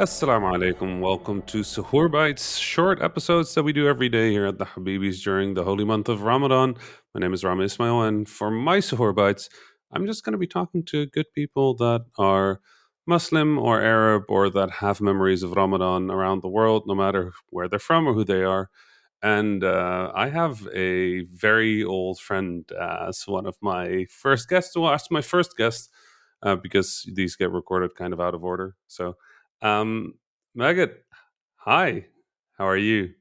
Assalamu alaikum. Welcome to Suhoor Bites, short episodes that we do every day here at the Habibis during the Holy Month of Ramadan. My name is Rami Ismail, and for my Suhoor Bites, I'm just going to be talking to good people that are Muslim or Arab or that have memories of Ramadan around the world, no matter where they're from or who they are. And I have a very old friend as one of my first guests. Well, as my first guest, because these get recorded kind of out of order. So, um, Maged, hi, how are you?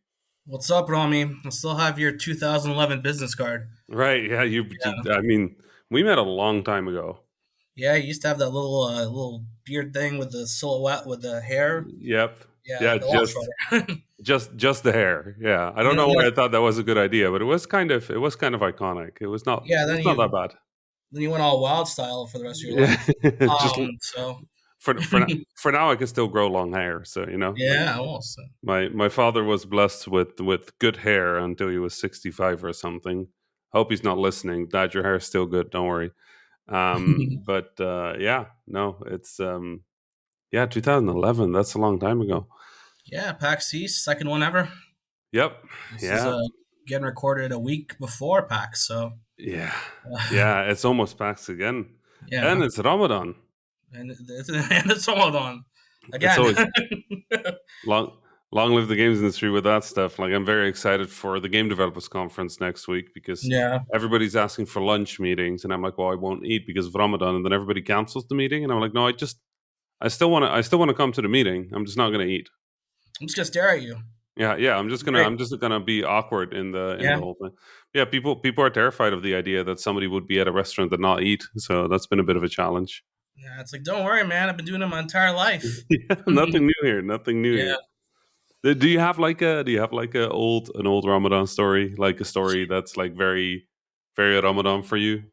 What's up, Rami? I still have your 2011 business card. Right, yeah, Yeah, I mean, we met a long time ago. yeah. You used to have that little beard thing with the silhouette with the hair. Yep. Yeah, Yeah, a lot shorter. just the hair. Yeah, I don't and know then, why I thought that was a good idea, but it was kind of iconic. It was not yeah, it was not that bad. then you went all wild style for the rest of your Yeah, life. just So for now, I can still grow long hair. So like yeah, almost. my father was blessed with good hair until he was 65 or something. Hope he's not listening. Dad, your hair is still good. Don't worry. But yeah, no, it's 2011. That's a long time ago. Yeah, PAX East, second one ever. Yep. This is Yeah. getting recorded a week before PAX, so Yeah. uh, Yeah. It's almost PAX again, and yeah, it's Ramadan. and it's Ramadan It's again. always long. Long live the games industry with that stuff. Like I'm very excited for the game developers conference next week because Yeah. everybody's asking for lunch meetings, and I'm like, well, I won't eat because of Ramadan, and then everybody cancels the meeting, and I'm like, no, I still want to come to the meeting. I'm just not going to eat. I'm just gonna stare at you. Yeah, yeah. I'm just gonna Great. I'm just gonna be awkward in the Yeah. whole thing. Yeah, people are terrified of the idea that somebody would be at a restaurant and not eat. So that's been a bit of a challenge. Yeah, it's like, don't worry, man. I've been doing it my entire life. Yeah, nothing new here. Nothing new Yeah. here. Do you have like an old Ramadan story, like a story that's like very very Ramadan for you?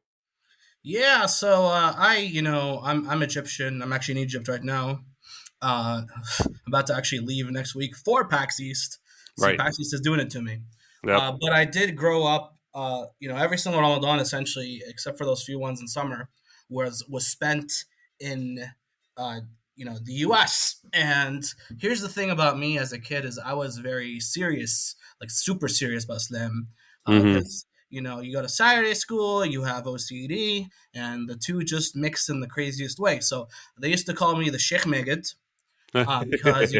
Yeah. So I'm Egyptian. I'm actually in Egypt right now. I'm about to actually leave next week for PAX East. See, Right. PAX East is doing it to me. Yep. But I did grow up. Every single Ramadan, essentially, except for those few ones in summer, was spent in the U.S. And here's the thing about me as a kid is I was very serious, like super serious about Islam, Mm-hmm. because you go to Saturday school, you have OCD, and the two just mix in the craziest way. So they used to call me the Sheikh Megid, because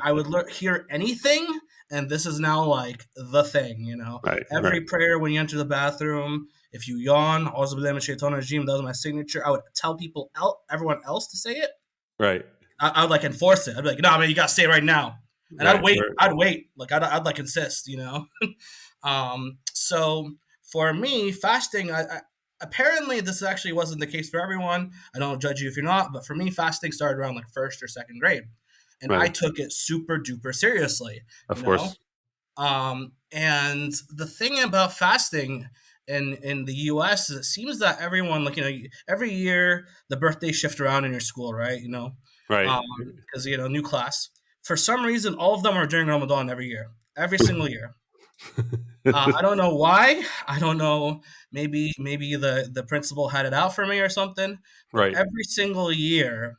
I would hear anything, and this is now like the thing. Right. Right. Every prayer when you enter the bathroom, if you yawn, "Auzu billahi minash shaitanir rajim," that was my signature. I would tell everyone else to say it. Right. I would like enforce it. I'd be like, "No, man, you gotta say it right now," and I'd Right. wait. Right. I'd wait. Like I'd like insist. So for me, fasting, apparently this actually wasn't the case for everyone. I don't judge you if you're not, but for me, fasting started around like first or second grade, and I Right. took it super duper seriously. You Of know, course. and the thing about fasting in the U.S. is it seems that everyone, like, every year the birthdays shift around in your school, right? Right. Because new class. For some reason, all of them are during Ramadan every year, every single year. I don't know why. I don't know. Maybe the principal had it out for me or something. But Right. every single year,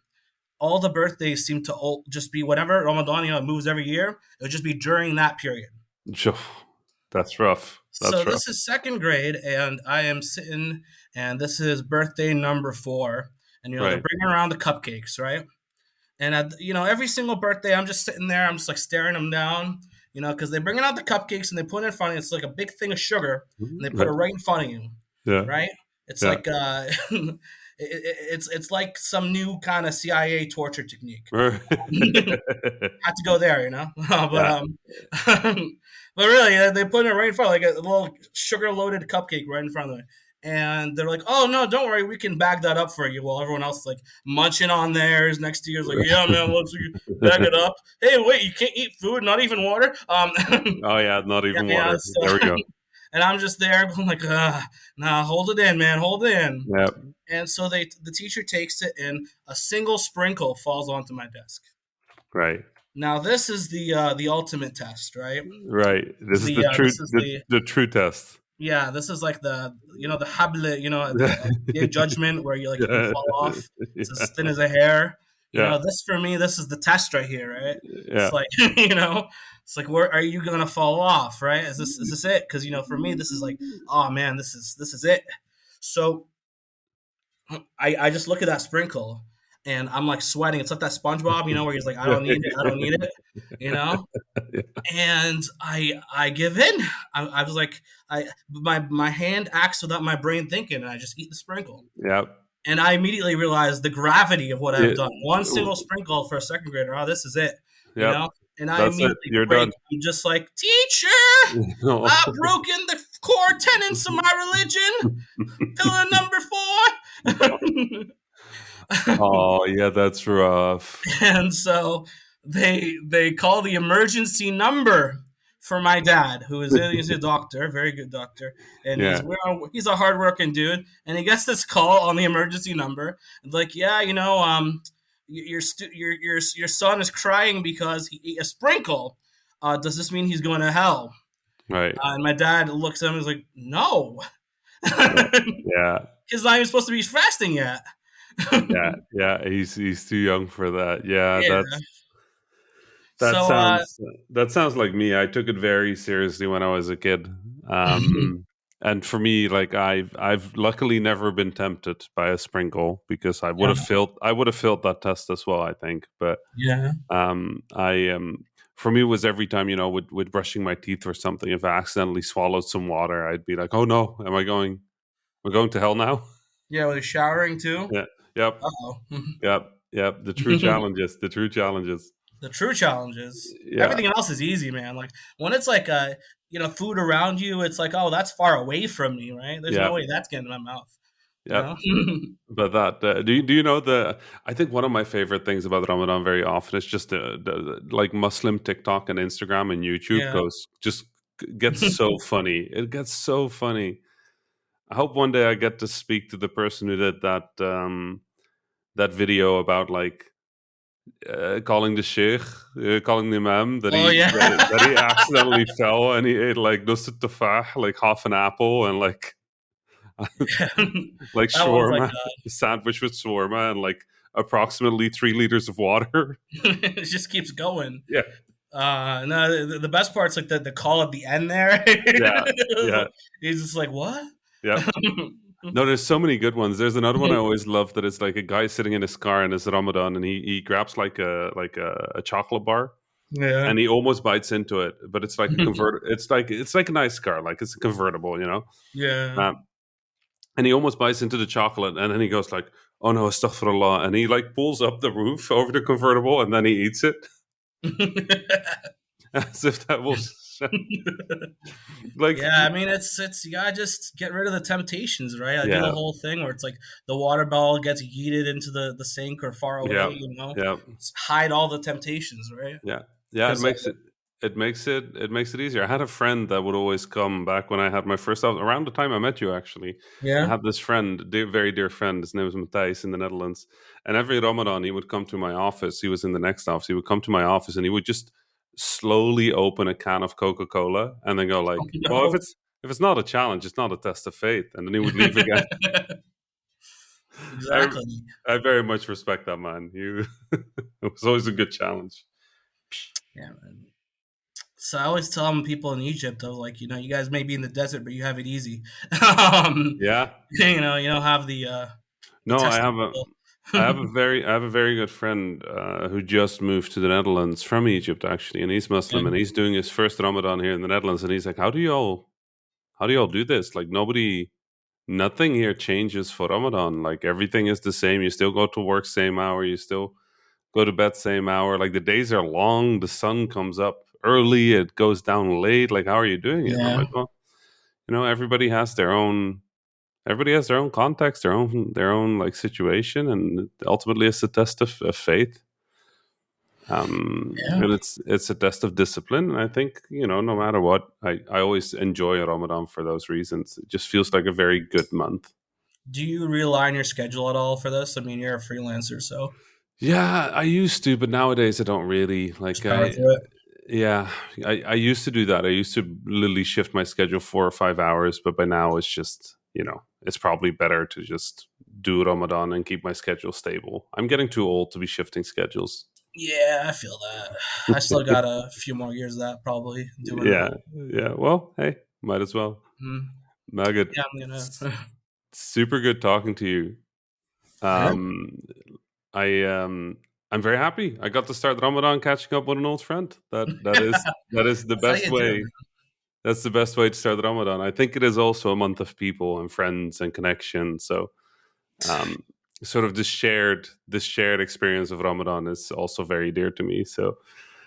all the birthdays seem to all just be whatever Ramadan. It moves every year. It'll just be during that period. Sure. That's rough. So That's rough. this is second grade, and I am sitting, and this is birthday number 4, and they're Right. bringing around the cupcakes, right? And every single birthday, I'm just sitting there, I'm just like staring them down, because they bring out the cupcakes and they put it in front of you. It's like a big thing of sugar, and they put Right. it right in front of you, Yeah. right? It's Yeah. like it's like some new kind of CIA torture technique. Yeah. Had to go there, but but really, they put it right in front, like a little sugar loaded cupcake right in front of them. And they're like, "Oh no, don't worry, we can bag that up for you." While everyone else is like munching on theirs next to you is like, "Yeah, man, let's bag it up." Hey, wait, you can't eat food, not even water. Oh yeah, not Yeah, even yeah. water. There we So, go. and I'm just there going like, "Nah, hold it in, man, hold it in." Yeah. And so the teacher takes it, and a single sprinkle falls onto my desk. Right. Now this is the ultimate test, right? Right. This This is is the the true this is the, the the true test. yeah, this is like the hable, the day of judgment where you like you Yeah. fall off. It's as Yeah. thin as a hair. Yeah. This for me, this is the test right here, right? It's Yeah. like, it's like, where are you gonna fall off, right? Is this it? Because for me, this is like, oh man, this is it. So I just look at that sprinkle and I'm like sweating. It's like that SpongeBob, where he's like, I don't need it, I don't need it, you know. And I give in. I was like, my hand acts without my brain thinking, and I just eat the sprinkle. Yep. And I immediately realized the gravity of what I've Yeah. done. One single sprinkle for a second grader. Oh, this is it, you Yep. know? And I That's it. immediately You're break. done. I'm just like, teacher, I've broken the core tenets of my religion. Pillar number 4. Oh, yeah, that's rough. And so they call the emergency number for my dad, who he's a doctor, very good doctor, and Yeah. he's a hardworking dude, and he gets this call on the emergency number, like, yeah, your son is crying because he ate a sprinkle. Does this mean he's going to hell? Right. And my dad looks at him and is like, no, Yeah. Yeah. he's not even supposed to be fasting yet. Yeah. Yeah. He's too young for that. Yeah, Yeah. that So sounds that sounds like me. I took it very seriously when I was a kid. And for me, like I've luckily never been tempted by a sprinkle because yeah, I would have failed that test as well, I think. But yeah. I for me it was every time, with brushing my teeth or something, if I accidentally swallowed some water, I'd be like, oh no, we're going to hell now? Yeah, with showering too. Yeah. Yep. Uh-oh. Yep. Yep. The true challenges. The true challenges. The true challenges. Yeah. Everything else is easy, man. Like when it's like food around you, it's like, oh, that's far away from me, right? There's no Yep. way that's getting in my mouth. You Yep. know? But that do you know I think one of my favorite things about Ramadan very often is just like Muslim TikTok and Instagram and YouTube Yeah. goes just gets so funny. It gets so funny. I hope one day I get to speak to the person who did that video about like calling the sheikh, calling the imam that Oh yeah. he accidentally fell and he ate like nus tufah, like half an apple and like like That one's like shawarma, a sandwich with shawarma and like approximately 3 liters of water. it just keeps going. Yeah, No, the best part's like the call at the end there. yeah, yeah, He's just like, what? yeah. No, there's so many good ones. There's another one I always love that is like a guy sitting in his car and it's Ramadan and he grabs like a chocolate bar Yeah. and he almost bites into it, but it's like a convert. It's like a nice car, like it's a convertible. Yeah. Um, and he almost bites into the chocolate, and then he goes like, "Oh no, astaghfirullah," and he like pulls up the roof over the convertible, and then he eats it as if that will like, Yeah, I mean it's you gotta just get rid of the temptations, right? I do the yeah, whole thing where it's like the water bottle gets yeeted into the sink or far yeah, away, yeah. Just hide all the temptations, right? Yeah, yeah. It Because makes it easier. I had a friend that would always come back when I had my first house around the time I met you. Actually, I yeah. had this friend, very dear friend. His name was Matthijs in the Netherlands, and every Ramadan he would come to my office. He was in the next office. He would come to my office and he would just slowly open a can of Coca Cola and then go Oh, like, "Well, if no. it's not a challenge, it's not a test of faith," and then he would leave again. I Exactly. I very much respect that man. You, it was always a good challenge. Yeah, man. So I always tell people in Egypt, I was like, you guys may be in the desert, but you have it easy. um, Yeah. you don't have the No, test of will. I have a very good friend who just moved to the Netherlands from Egypt actually, and he's Yeah. Muslim, and he's doing his first Ramadan here in the Netherlands, and he's like, how do y'all do this? Like nothing here changes for Ramadan. Like everything is the same. You still go to work same hour. You still go to bed same hour. Like the days are long. The sun comes up early. It goes down late. Like how are you doing it? And I'm Yeah. like, well, everybody has their own context, their own like situation, and ultimately it's a test of faith. Yeah. And it's a test of discipline. And I think no matter what, I always enjoy Ramadan for those reasons. It just feels like a very good month. Do you realign your schedule at all for this? I mean, you're a freelancer, so Yeah, I used to, but nowadays I don't really like. just power through it. Yeah, I used to do that. I used to literally shift my schedule 4 or 5 hours, but by now it's just it's probably better to just do Ramadan and keep my schedule stable. I'm getting too old to be shifting schedules. Yeah, I feel that. I still got a few more years of that probably doing that. Yeah, yeah. Well, hey, might as well. Mm. Maged, Yeah, I'm gonna. super good talking to you. Yeah, Um, I I'm very happy. I got to start Ramadan catching up with an old friend. That is the that's how best you do, way. That's the best way to start Ramadan. I think it is also a month of people and friends and connection. So, um, sort of this shared experience of Ramadan is also very dear to me. So,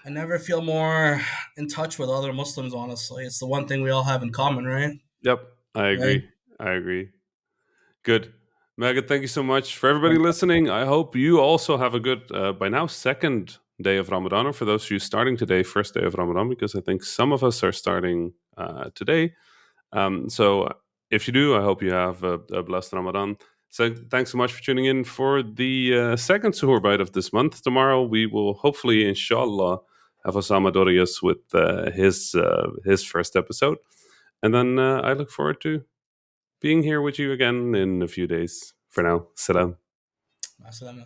I never feel more in touch with other Muslims. Honestly, it's the one thing we all have in common, right? yep, I Right. agree. I agree. Good. Megan, thank you so much. For everybody listening, I hope you also have a good, by now, second day of Ramadan, or for those of you starting today, first day of Ramadan, because I think some of us are starting today. So if you do, I hope you have a blessed Ramadan. So thanks so much for tuning in for the second Suhoor Bite of this month. Tomorrow we will hopefully, inshallah, have Osama Dorias with his first episode. And then I look forward to being here with you again in a few days. For now, salam. Masalama.